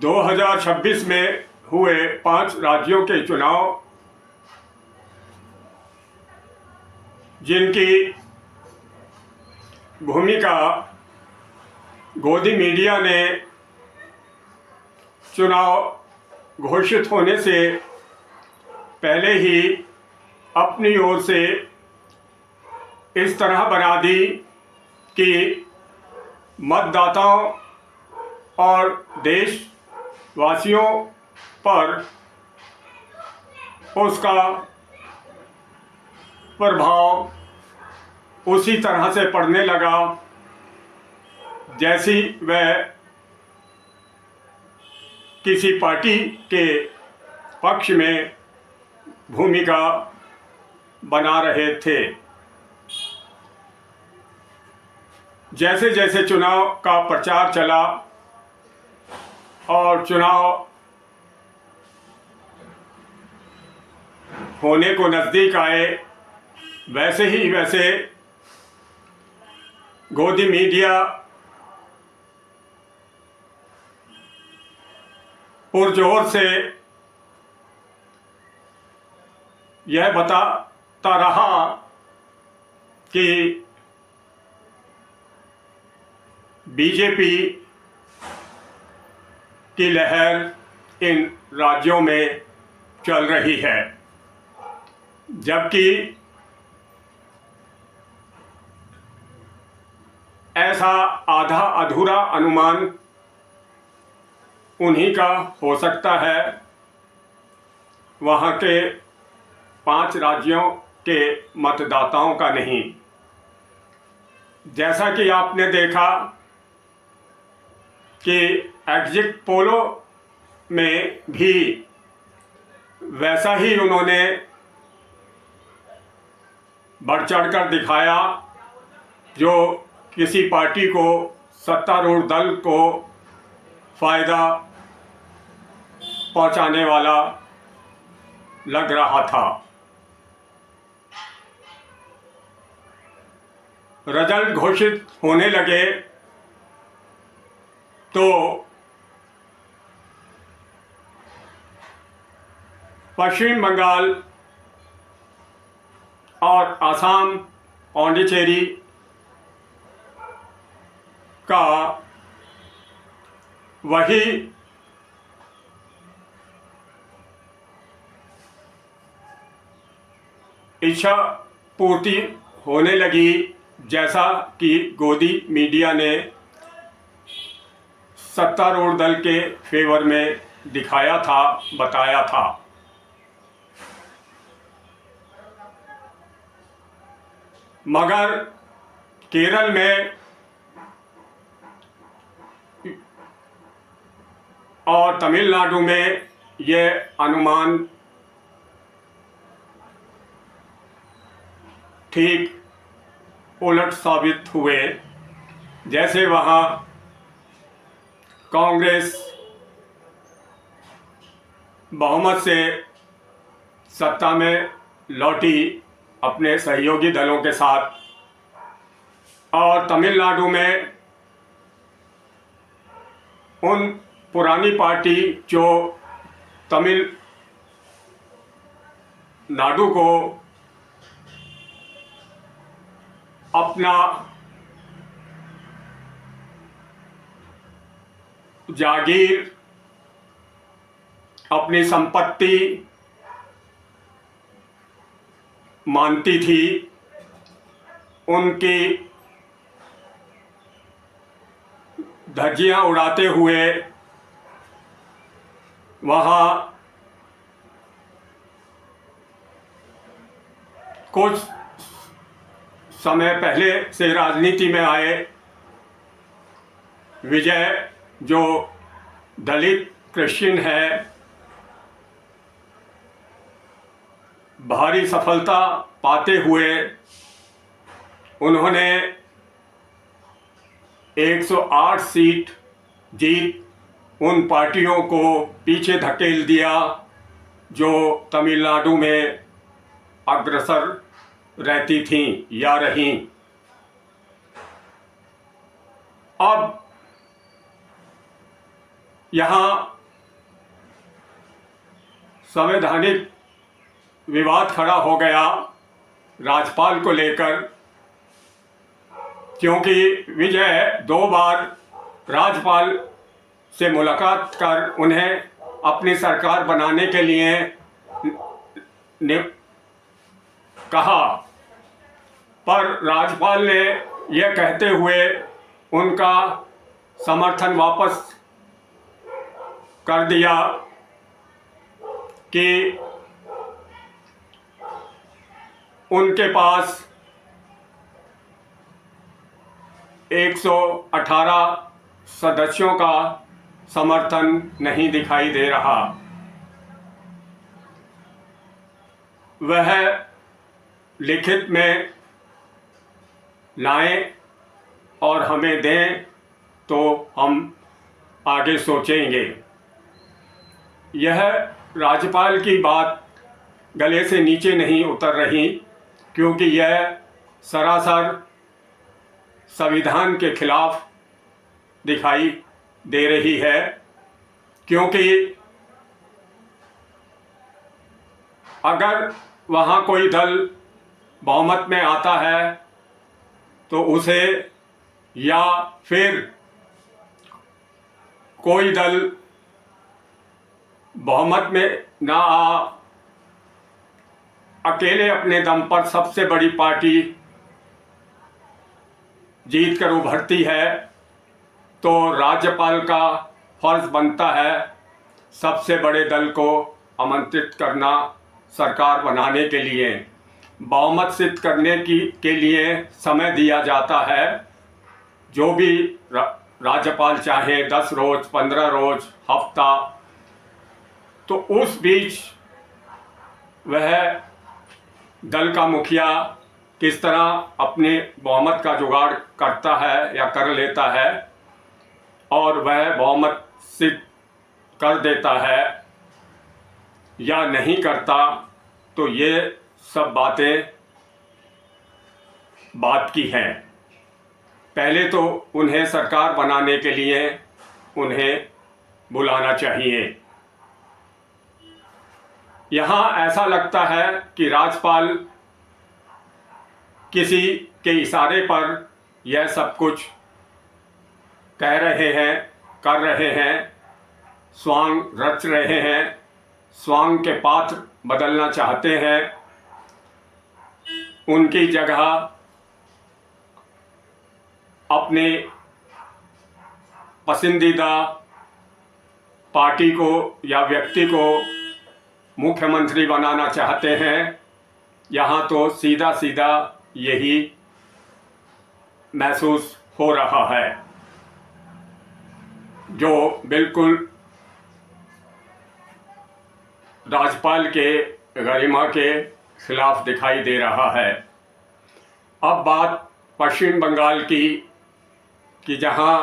2026 में हुए 5 राज्यों के चुनाव, जिनकी भूमिका गोदी मीडिया ने चुनाव घोषित होने से पहले ही अपनी ओर से इस तरह बना दी कि मतदाताओं और देशवासियों पर उसका प्रभाव उसी तरह से पड़ने लगा जैसी वह किसी पार्टी के पक्ष में भूमिका बना रहे थे। जैसे जैसे चुनाव का प्रचार चला और चुनाव होने को नज़दीक आए, वैसे ही वैसे गोदी मीडिया पुरजोर से यह बताता रहा कि बीजेपी की लहर इन राज्यों में चल रही है, जबकि ऐसा आधा अधूरा अनुमान उन्हीं का हो सकता है, वहाँ के 5 राज्यों के मतदाताओं का नहीं। जैसा कि आपने देखा कि एग्जिट पोलों में भी वैसा ही उन्होंने बढ़ चढ़ कर दिखाया जो किसी पार्टी को, सत्तारूढ़ दल को फ़ायदा पहुंचाने वाला लग रहा था। रिजल्ट घोषित होने लगे तो पश्चिम बंगाल और असम, पौंडीचेरी का वही इच्छा पूर्ति होने लगी जैसा कि गोदी मीडिया ने सत्तारूढ़ दल के फेवर में दिखाया था, बताया था। मगर केरल में और तमिलनाडु में यह अनुमान ठीक उलट साबित हुए। जैसे वहाँ कांग्रेस बहुमत से सत्ता में लौटी अपने सहयोगी दलों के साथ, और तमिलनाडु में उन पुरानी पार्टी जो तमिलनाडु को अपना जागीर, अपनी संपत्ति मानती थी, उनकी धज्जियां उड़ाते हुए वहाँ कुछ समय पहले से राजनीति में आए विजय, जो दलित क्रिश्चियन है, भारी सफलता पाते हुए उन्होंने 108 सीट जीत उन पार्टियों को पीछे धकेल दिया जो तमिलनाडु में अग्रसर रहती थीं या रहीं। अब यहाँ संवैधानिक विवाद खड़ा हो गया राज्यपाल को लेकर, क्योंकि विजय 2 बार राज्यपाल से मुलाकात कर उन्हें अपनी सरकार बनाने के लिए कहा, पर राज्यपाल ने यह कहते हुए उनका समर्थन वापस कर दिया कि उनके पास 118 सदस्यों का समर्थन नहीं दिखाई दे रहा। वह लिखित में लाएं और हमें दें तो हम आगे सोचेंगे। यह राज्यपाल की बात गले से नीचे नहीं उतर रही, क्योंकि यह सरासर संविधान के खिलाफ दिखाई दे रही है। क्योंकि अगर वहाँ कोई दल बहुमत में आता है तो उसे, या फिर कोई दल बहुमत में ना अकेले अपने दम पर सबसे बड़ी पार्टी जीत कर उभरती है, तो राज्यपाल का फर्ज बनता है सबसे बड़े दल को आमंत्रित करना सरकार बनाने के लिए। बहुमत सिद्ध करने के लिए समय दिया जाता है, जो भी राज्यपाल चाहे 10 रोज, 15 रोज, हफ्ता। तो उस बीच वह दल का मुखिया किस तरह अपने बहुमत का जुगाड़ करता है या कर लेता है, और वह बहुमत सिद्ध कर देता है या नहीं करता, तो ये सब बातें बात की हैं। पहले तो उन्हें सरकार बनाने के लिए उन्हें बुलाना चाहिए। यहाँ ऐसा लगता है कि राज्यपाल किसी के इशारे पर यह सब कुछ कह रहे हैं, कर रहे हैं, स्वांग रच रहे हैं, स्वांग के पात्र बदलना चाहते हैं। उनकी जगह अपने पसंदीदा पार्टी को या व्यक्ति को मुख्यमंत्री बनाना चाहते हैं। यहाँ तो सीधा सीधा यही महसूस हो रहा है, जो बिल्कुल राज्यपाल के गरिमा के खिलाफ दिखाई दे रहा है। अब बात पश्चिम बंगाल की, कि जहां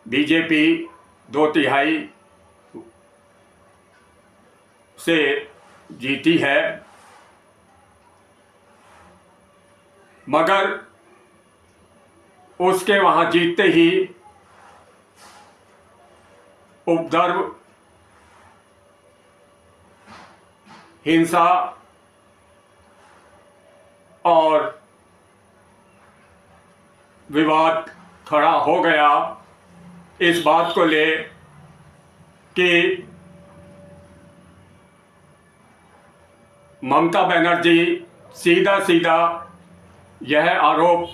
बीजेपी 2/3 से जीती है, मगर उसके वहां जीतते ही उपद्रव, हिंसा और विवाद खड़ा हो गया इस बात को ले कि ममता बनर्जी सीधा सीधा यह आरोप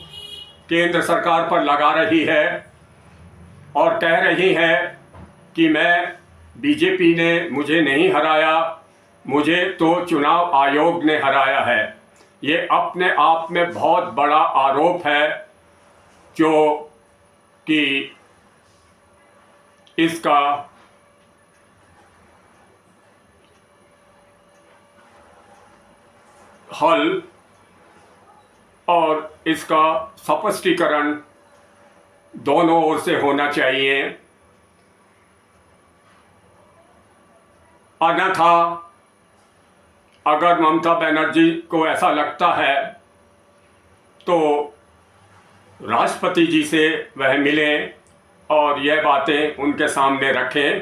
केंद्र सरकार पर लगा रही है और कह रही है कि बीजेपी ने मुझे नहीं हराया, मुझे तो चुनाव आयोग ने हराया है। ये अपने आप में बहुत बड़ा आरोप है, जो कि इसका हल और इसका स्पष्टीकरण दोनों ओर से होना चाहिए। अन्यथा अगर ममता बनर्जी को ऐसा लगता है तो राष्ट्रपति जी से वह मिलें और यह बातें उनके सामने रखें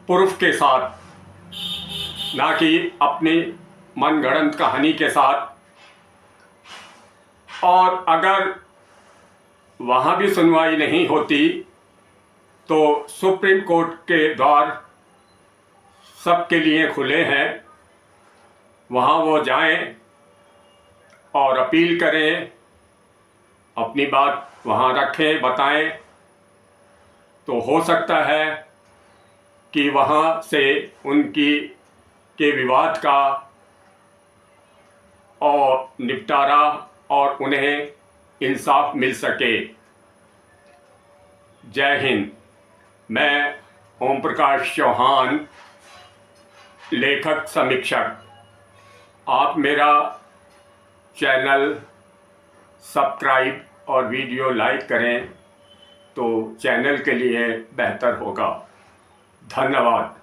प्रूफ के साथ, ना कि अपनी मनगढ़ंत कहानी के साथ। और अगर वहाँ भी सुनवाई नहीं होती तो सुप्रीम कोर्ट के द्वार सबके लिए खुले हैं, वहाँ वो जाएं और अपील करें, अपनी बात वहाँ रखें, बताएं। तो हो सकता है कि वहाँ से उनकी के विवाद का और निपटारा और उन्हें इंसाफ मिल सके। जय हिंद। मैं ओम प्रकाश चौहान, लेखक समीक्षक। आप मेरा चैनल सब्सक्राइब और वीडियो लाइक करें तो चैनल के लिए बेहतर होगा। धन्यवाद।